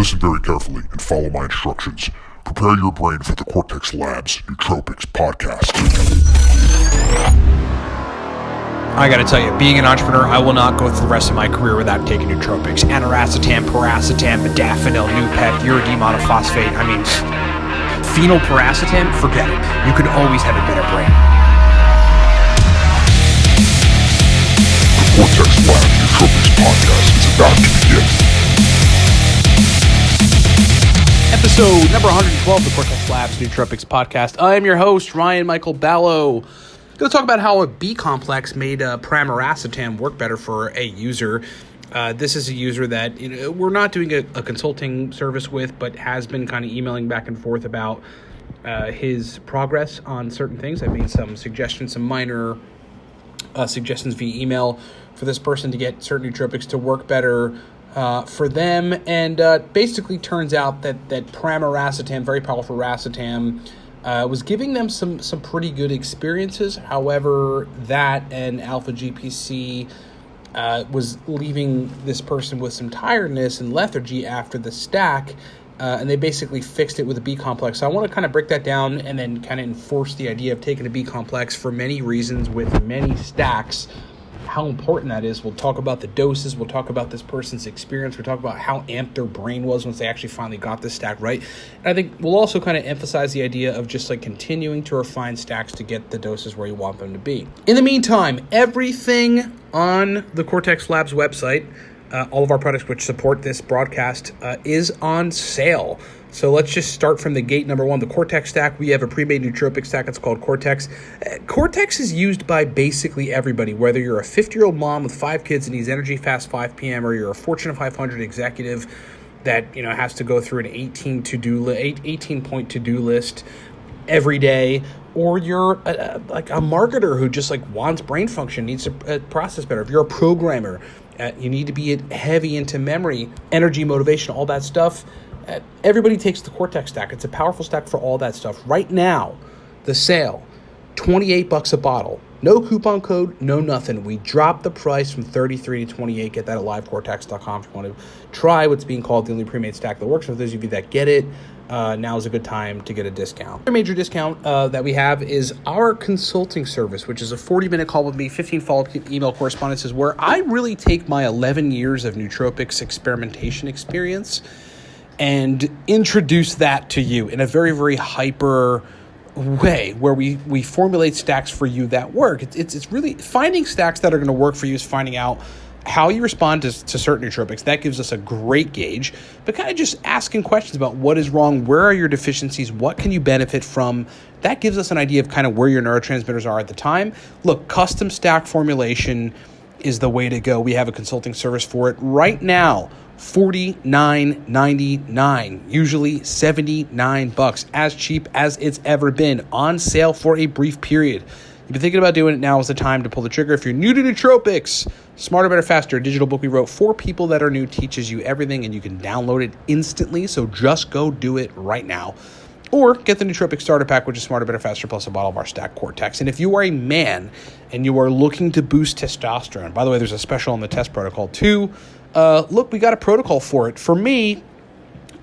Listen very carefully and follow my instructions. Prepare your brain for the Cortex Labs Nootropics podcast. I gotta tell you, being an entrepreneur, I will not go through the rest of my career without taking nootropics. Pramiracetam, Piracetam, modafinil, Nupec, uridine monophosphate. I mean, phenylpiracetam, forget it. You could always have a better brain. The Cortex Labs Nootropics podcast is about to begin. Episode number 112 of the Cortex Labs Nootropics podcast. I am your host, Ryan Michael Ballo. Going to talk about how a B complex made Pramiracetam work better for a user. This is a user that we're not doing a consulting service with, but has been kind of emailing back and forth about his progress on certain things. I've made some suggestions, some minor suggestions via email for this person to get certain nootropics to work better for them. And basically turns out that Pramiracetam, very powerful racetam, was giving them some pretty good experiences. However, that and alpha GPC was leaving this person with some tiredness and lethargy after the stack, and they basically fixed it with a B complex. So I want to kind of break that down and then kind of enforce the idea of taking a B complex for many reasons with many stacks. How important that is. We'll talk about the doses. We'll talk about this person's experience. We'll talk about how amped their brain was once they actually finally got this stack right. And I think we'll also kind of emphasize the idea of just like continuing to refine stacks to get the doses where you want them to be. In the meantime, everything on the Cortex Labs website, all of our products which support this broadcast, is on sale. So let's just start from the gate. Number one, the Cortex stack. We have a pre-made nootropic stack. It's called Cortex. Cortex is used by basically everybody, whether you're a 50-year-old mom with 5 kids and needs energy fast 5 p.m., or you're a Fortune 500 executive that has to go through an 18-point to-do list every day, or you're like a marketer who just like wants brain function, needs to process better. If you're a programmer, you need to be heavy into memory, energy, motivation, all that stuff. Everybody takes the Cortex stack. It's a powerful stack for all that stuff. Right now, the sale, $28 a bottle. No coupon code, no nothing. We dropped the price from $33 to $28. Get that at livecortex.com if you want to try what's being called the only pre-made stack that works. For those of you that get it, now is a good time to get a discount. A major discount that we have is our consulting service, which is a 40-minute call with me, 15 follow-up email correspondences, where I really take my 11 years of nootropics experimentation experience and introduce that to you in a very, very hyper way, where we formulate stacks for you that work. It's really finding stacks that are going to work for you is finding out how you respond to certain nootropics. That gives us a great gauge, but kind of just asking questions about what is wrong, where are your deficiencies, what can you benefit from. That gives us an idea of kind of where your neurotransmitters are at the time. Look, custom stack formulation is the way to go. We have a consulting service for it right now. $49.99, usually $79, as cheap as it's ever been, on sale for a brief period. If you're thinking about doing it, now is the time to pull the trigger. If you're new to nootropics, Smarter, Better, Faster, a digital book we wrote for people that are new, teaches you everything, and you can download it instantly, so just go do it right now. Or get the Nootropic Starter Pack, which is Smarter, Better, Faster, plus a bottle of our stack Cortex. And if you are a man and you are looking to boost testosterone, by the way, there's a special on the test protocol too. Look, we got a protocol for it. For me,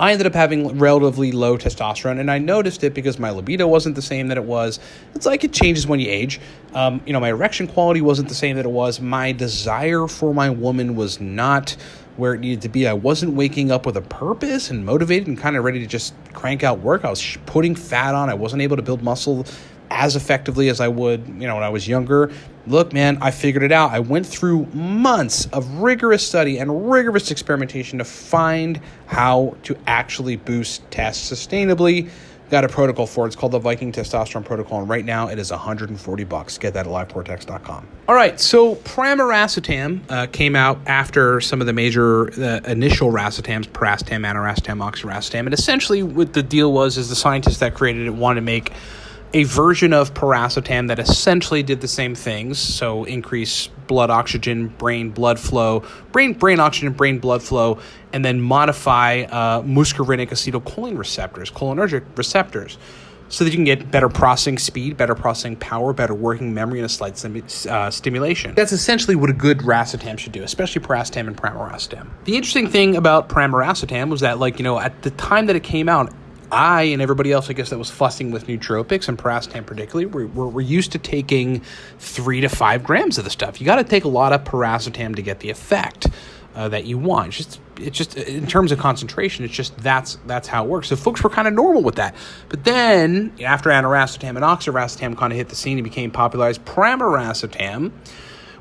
I ended up having relatively low testosterone, and I noticed it because my libido wasn't the same that it was. It's like it changes when you age. My erection quality wasn't the same that it was. My desire for my woman was not where it needed to be. I wasn't waking up with a purpose and motivated and kind of ready to just crank out work. I was putting fat on. I wasn't able to build muscle as effectively as I would, when I was younger. Look, man, I figured it out. I went through months of rigorous study and rigorous experimentation to find how to actually boost tests sustainably. Got a protocol for it. It's called the Viking Testosterone Protocol, and right now it is $140. Get that at livecortex.com. All right, so Pramiracetam came out after some of the major initial racetams, Piracetam, Pramiracetam, Oxiracetam, and essentially what the deal was is the scientists that created it wanted to make a version of Piracetam that essentially did the same things, so increase blood oxygen, brain blood flow, brain oxygen, brain blood flow, and then modify muscarinic acetylcholine receptors, cholinergic receptors. so that you can get better processing speed, better processing power, better working memory, and a slight stimulation. That's essentially what a good racetam should do, especially Pramiracetam and Pramiracetam. The interesting thing about Pramiracetam was that, at the time that it came out, I and everybody else, I guess, that was fussing with nootropics and Pramiracetam particularly, we're used to taking 3 to 5 grams of the stuff. You got to take a lot of Pramiracetam to get the effect that you want. It's just in terms of concentration, it's just that's how it works. So folks were kind of normal with that. But then after Aniracetam and Oxiracetam kind of hit the scene and became popularized, Pramiracetam,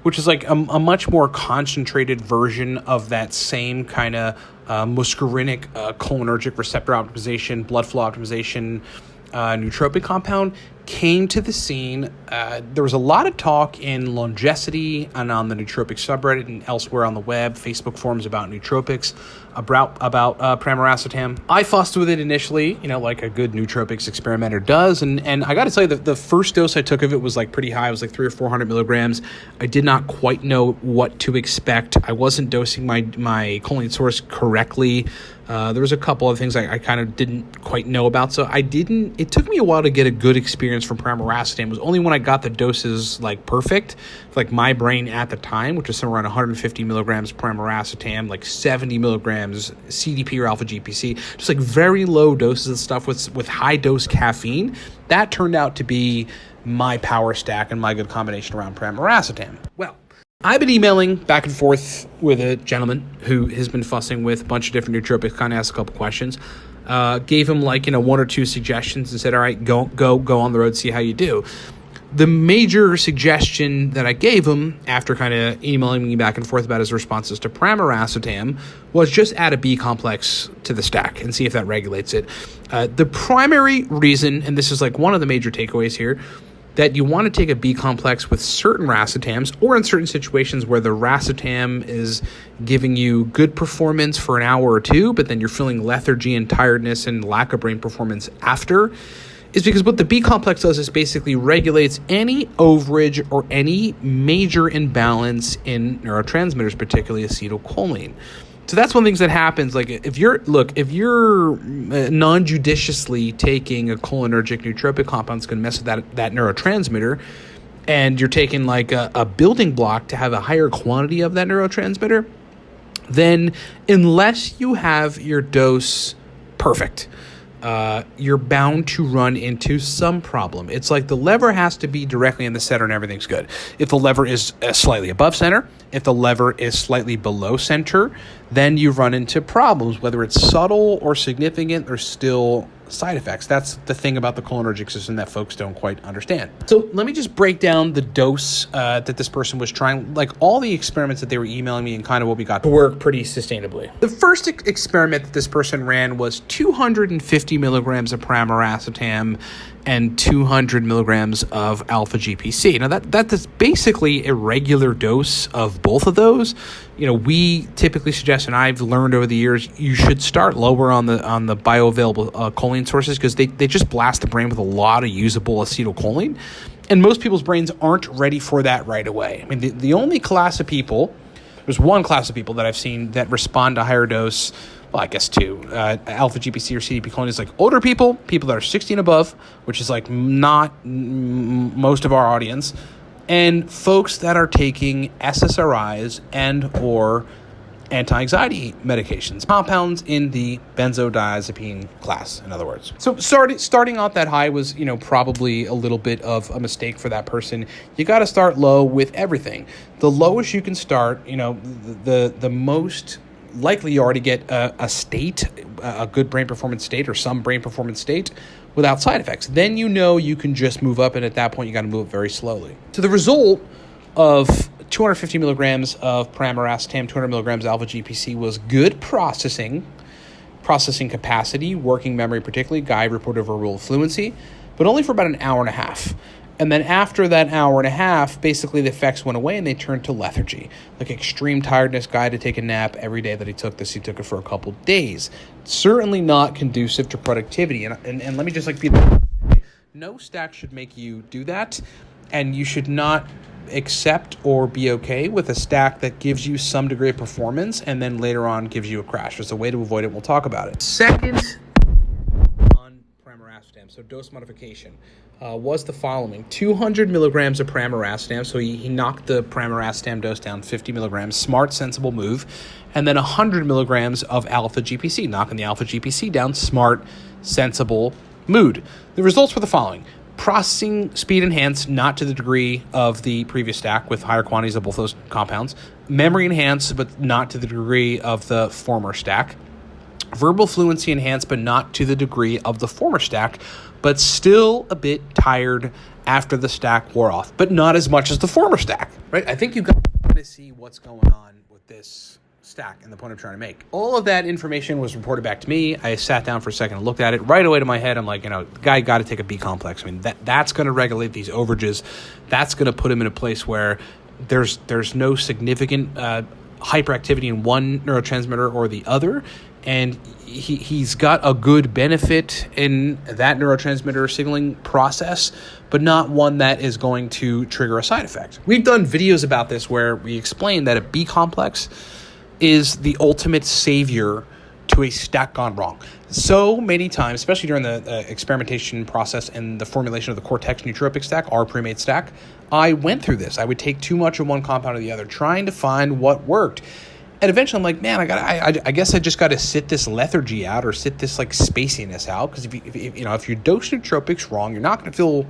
which is like a much more concentrated version of that same kind of muscarinic cholinergic receptor optimization, blood flow optimization nootropic compound, came to the scene. There was a lot of talk in Longevity and on the nootropic subreddit and elsewhere on the web, Facebook forums about nootropics, about Pramiracetam. I fussed with it initially, like a good nootropics experimenter does, and I got to tell you that the first dose I took of it was like pretty high. It was like 300 or 400 milligrams. I did not quite know what to expect. I wasn't dosing my choline source correctly. There was a couple of things I kind of didn't quite know about, so it took me a while to get a good experience from Pramiracetam. It was only when I got the doses like perfect, like my brain at the time, which was somewhere around 150 milligrams Pramiracetam, like 70 milligrams CDP or alpha GPC, just like very low doses of stuff with high dose caffeine. That turned out to be my power stack and my good combination around Pramiracetam. Well, I've been emailing back and forth with a gentleman who has been fussing with a bunch of different nootropics, kind of asked a couple questions, gave him 1 or 2 suggestions and said, all right, go on the road, see how you do. The major suggestion that I gave him after kind of emailing me back and forth about his responses to Pramiracetam was just add a B complex to the stack and see if that regulates it. The primary reason, and this is like one of the major takeaways here, that you want to take a B complex with certain racetams or in certain situations where the racetam is giving you good performance for an hour or two, but then you're feeling lethargy and tiredness and lack of brain performance after, is because what the B complex does is basically regulates any overage or any major imbalance in neurotransmitters, particularly acetylcholine. So that's one of the things that happens. Like if you're non-judiciously taking a cholinergic nootropic compound, it's going to mess with that neurotransmitter, and you're taking like a building block to have a higher quantity of that neurotransmitter, then unless you have your dose perfect, you're bound to run into some problem. It's like the lever has to be directly in the center and everything's good. If the lever is slightly above center, if the lever is slightly below center, then you run into problems. Whether it's subtle or significant, there's still side effects. That's the thing about the cholinergic system that folks don't quite understand. So let me just break down the dose that this person was trying, like all the experiments that they were emailing me and kind of what we got to work pretty sustainably. The first experiment that this person ran was 250 milligrams of Pramiracetam and 200 milligrams of alpha GPC. Now that is basically a regular dose of both of those. We typically suggest, and I've learned over the years, you should start lower on the bioavailable choline sources because they just blast the brain with a lot of usable acetylcholine, and most people's brains aren't ready for that right away. I mean, the only class of people, there's one class of people that I've seen that respond to higher dose. Well, I guess two. Alpha GPC or CDP choline is like older people that are 60 and above, which is like not most of our audience, and folks that are taking SSRIs and or anti-anxiety medications, compounds in the benzodiazepine class, in other words. So starting out that high was, probably a little bit of a mistake for that person. You got to start low with everything. The lowest you can start, the most likely you already get a good brain performance state or some brain performance state without side effects. Then you can just move up, and at that point you got to move very slowly. So the result of 250 milligrams of Pramiracetam, 200 milligrams alpha GPC was good processing capacity, working memory particularly. Guy reported verbal fluency, but only for about an hour and a half. And then after that hour and a half, basically the effects went away and they turned to lethargy, like extreme tiredness. Guy had to take a nap every day that he took this. He took it for a couple days. Certainly not conducive to productivity. And let me just be no stack should make you do that, and you should not accept or be okay with a stack that gives you some degree of performance and then later on gives you a crash. There's a way to avoid it. We'll talk about it. Second, on Pramiracetam. Pramiracetam, so dose modification, was the following. 200 milligrams of Pramiracetam, so he knocked the Pramiracetam dose down 50 milligrams, smart, sensible move, and then 100 milligrams of alpha GPC, knocking the alpha GPC down, smart, sensible mood. The results were the following. Processing speed enhanced, not to the degree of the previous stack with higher quantities of both those compounds. Memory enhanced, but not to the degree of the former stack. Verbal fluency enhanced, but not to the degree of the former stack, but still a bit tired after the stack wore off, but not as much as the former stack, right? I think you got to see what's going on with this stack and the point I'm trying to make. All of that information was reported back to me. I sat down for a second and looked at it. Right away to my head, I'm like, the guy got to take a B complex. I mean, that's going to regulate these overages. That's going to put him in a place where there's no significant hyperactivity in one neurotransmitter or the other. And he's got a good benefit in that neurotransmitter signaling process, but not one that is going to trigger a side effect. We've done videos about this where we explain that a B complex is the ultimate savior to a stack gone wrong. So many times, especially during the experimentation process and the formulation of the Cortex nootropic stack, our pre-made stack, I went through this. I would take too much of one compound or the other, trying to find what worked. And eventually I'm like, man, I guess I just got to sit this lethargy out or sit this like spaciness out. Because if you dose nootropics wrong, you're not going to feel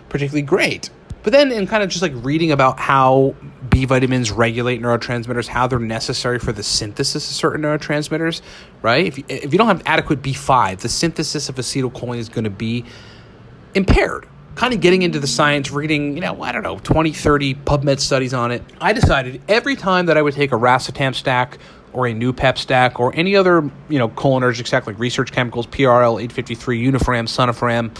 particularly great. But then in kind of just like reading about how B vitamins regulate neurotransmitters, how they're necessary for the synthesis of certain neurotransmitters, right? If you don't have adequate B5, the synthesis of acetylcholine is going to be impaired. Kind of getting into the science, reading, 20, 30 PubMed studies on it. I decided every time that I would take a racetam stack or a new pep stack or any other, cholinergic stack like research chemicals, PRL, 853, Unifram, Sonifram,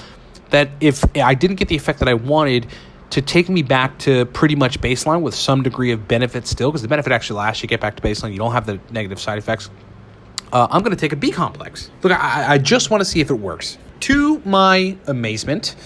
that if I didn't get the effect that I wanted, to take me back to pretty much baseline with some degree of benefit still, because the benefit actually lasts. You get back to baseline. You don't have the negative side effects. I'm going to take a B complex. Look, I just want to see if it works. To my amazement,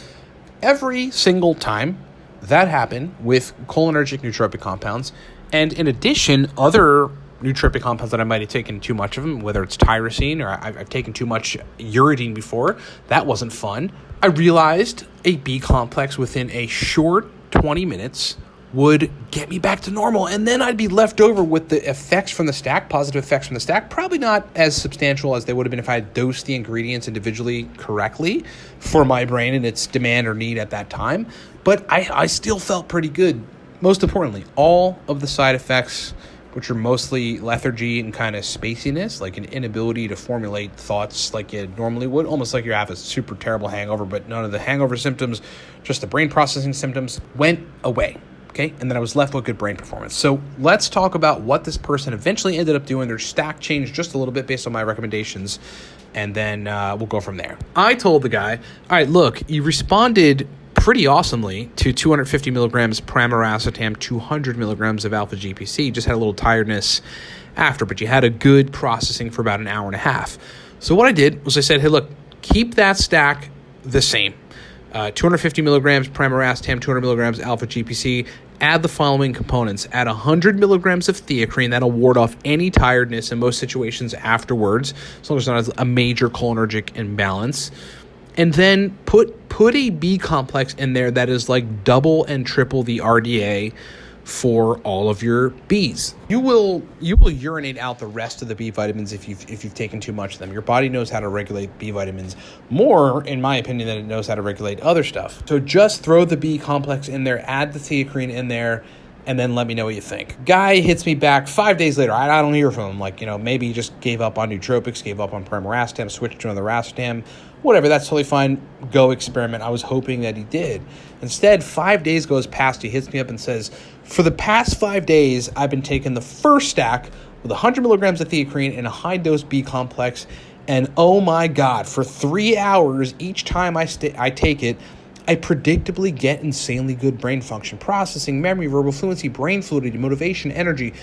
every single time that happened with cholinergic nootropic compounds, and in addition, other nootropic compounds that I might have taken too much of them, whether it's tyrosine or I've taken too much uridine before, that wasn't fun. I realized a B complex within a short 20 minutes would get me back to normal, and then I'd be left over with the effects from the stack, positive effects from the stack, probably not as substantial as they would have been if I had dosed the ingredients individually correctly for my brain and its demand or need at that time, but I still felt pretty good. Most importantly, all of the side effects, which are mostly lethargy and kind of spaciness, like an inability to formulate thoughts like you normally would, almost like you have a super terrible hangover, but none of the hangover symptoms, just the brain processing symptoms, went away, okay? And then I was left with good brain performance. So let's talk about what this person eventually ended up doing. Their stack changed just a little bit based on my recommendations, and then we'll go from there. I told the guy, all right, look, you responded pretty awesomely to 250 milligrams Pramiracetam, 200 milligrams of alpha GPC. Just had a little tiredness after, but you had a good processing for about an hour and a half. So what I did was I said, hey, look, keep that stack the same. 250 milligrams Pramiracetam, 200 milligrams alpha GPC. Add the following components. Add 100 milligrams of theacrine. That'll ward off any tiredness in most situations afterwards, as long as there's not a major cholinergic imbalance. And then put a B complex in there that is like double and triple the RDA for all of your Bs. You will urinate out the rest of the B vitamins if you've taken too much of them. Your body knows how to regulate B vitamins more, in my opinion, than it knows how to regulate other stuff. So just throw the B complex in there, add the theacrine in there, and then let me know what you think. Guy hits me back 5 days later. I don't hear from him. Like, maybe he just gave up on nootropics, gave up on Pramiracetam, switched to another racetam. Whatever, that's totally fine. Go experiment. I was hoping that he did. Instead, 5 days goes past. He hits me up and says, for the past 5 days, I've been taking the first stack with 100 milligrams of theacrine and a high-dose B complex, and oh my God, for 3 hours each time I take it, I predictably get insanely good brain function, processing, memory, verbal fluency, brain fluidity, motivation, energy.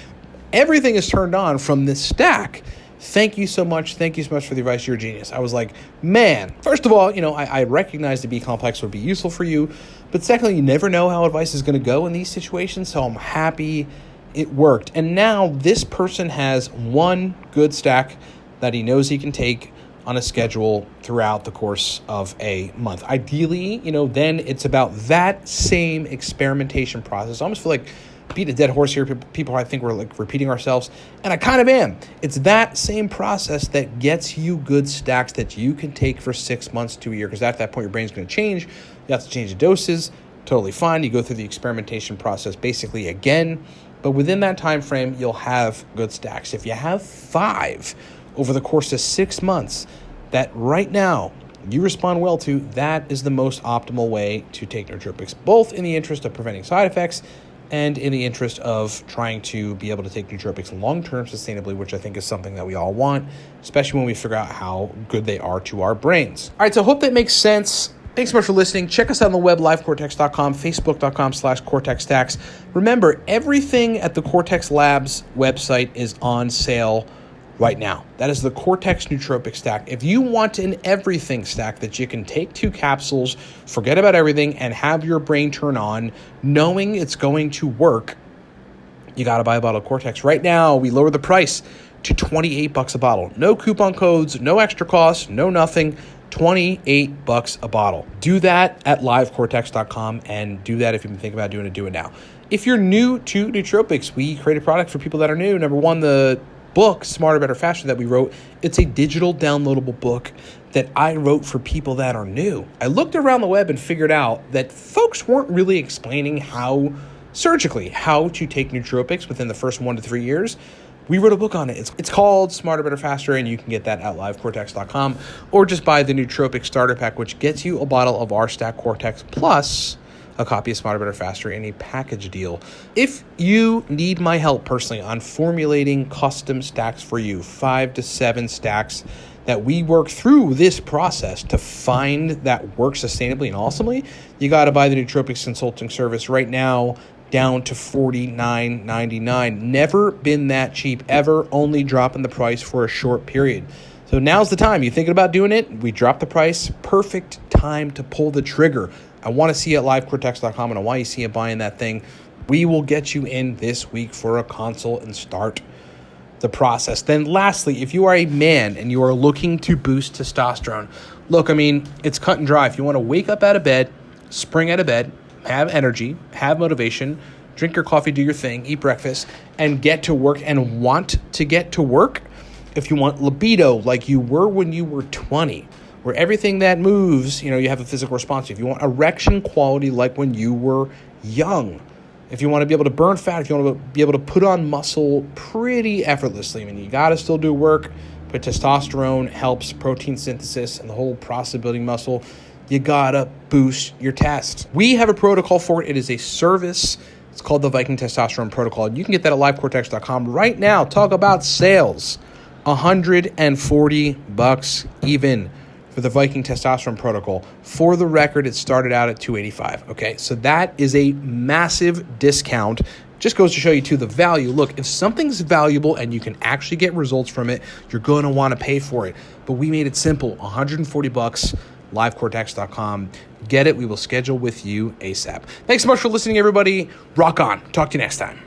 Everything is turned on from this stack. Thank you so much. Thank you so much for the advice. You're a genius. I was like, man, first of all, I recognize the B complex would be useful for you. But secondly, you never know how advice is going to go in these situations. So I'm happy it worked. And now this person has one good stack that he knows he can take on a schedule throughout the course of a month. Ideally, then it's about that same experimentation process. I almost feel like beat a dead horse here. People, I think we're like repeating ourselves, and I kind of am. It's that same process that gets you good stacks that you can take for 6 months to a year, because at that point, your brain's going to change. You have to change the doses. Totally fine. You go through the experimentation process basically again, but within that time frame, you'll have good stacks. If you have 5 over the course of 6 months that right now you respond well to, that is the most optimal way to take nootropics, both in the interest of preventing side effects and in the interest of trying to be able to take nootropics long-term sustainably, which I think is something that we all want, especially when we figure out how good they are to our brains. All right, so I hope that makes sense. Thanks so much for listening. Check us out on the web, livecortex.com, facebook.com/cortexstacks. Remember, everything at the Cortex Labs website is on sale right now. That is the Cortex Nootropic Stack. If you want an everything stack that you can take 2 capsules, forget about everything, and have your brain turn on, knowing it's going to work, you got to buy a bottle of Cortex. Right now, we lower the price to $28 a bottle. No coupon codes, no extra costs, no nothing. $28 a bottle. Do that at livecortex.com, and do that if you've been thinking about doing it, do it now. If you're new to nootropics, we create a product for people that are new. Number one, the book, Smarter, Better, Faster, that we wrote, it's a digital downloadable book that I wrote for people that are new. I looked around the web and figured out that folks weren't really explaining how to take nootropics within the first 1 to 3 years. We wrote a book on it. It's called Smarter, Better, Faster, and you can get that at livecortex.com, or just buy the Nootropics Starter Pack, which gets you a bottle of our stack Cortex plus a copy of Smarter, Better, Faster in a package deal. If you need my help personally on formulating custom stacks for you, 5 to 7 stacks that we work through this process to find that work sustainably and awesomely, you got to buy the Nootropics Consulting Service right now, down to $49.99. Never been that cheap ever, only dropping the price for a short period. So now's the time. You thinking about doing it? We dropped the price. Perfect time to pull the trigger. I want to see you at livecortex.com, and I want you to see you buying that thing. We will get you in this week for a consult and start the process. Then lastly, if you are a man and you are looking to boost testosterone, look, it's cut and dry. If you want to wake up out of bed, spring out of bed, have energy, have motivation, drink your coffee, do your thing, eat breakfast, and get to work and want to get to work. If you want libido like you were when you were 20, where everything that moves, you have a physical response to. If you want erection quality like when you were young, if you want to be able to burn fat, if you want to be able to put on muscle pretty effortlessly, you got to still do work, but testosterone helps protein synthesis and the whole process of building muscle. You gotta boost your test. We have a protocol for it. It is a service. It's called the Viking Testosterone Protocol. You can get that at livecortex.com right now. Talk about sales. $140 even for the Viking Testosterone Protocol. For the record, it started out at $285. Okay, so that is a massive discount. Just goes to show you, too, the value. Look, if something's valuable and you can actually get results from it, you're going to want to pay for it. But we made it simple. $140. livecortex.com. Get it. We will schedule with you ASAP. Thanks so much for listening, everybody. Rock on. Talk to you next time.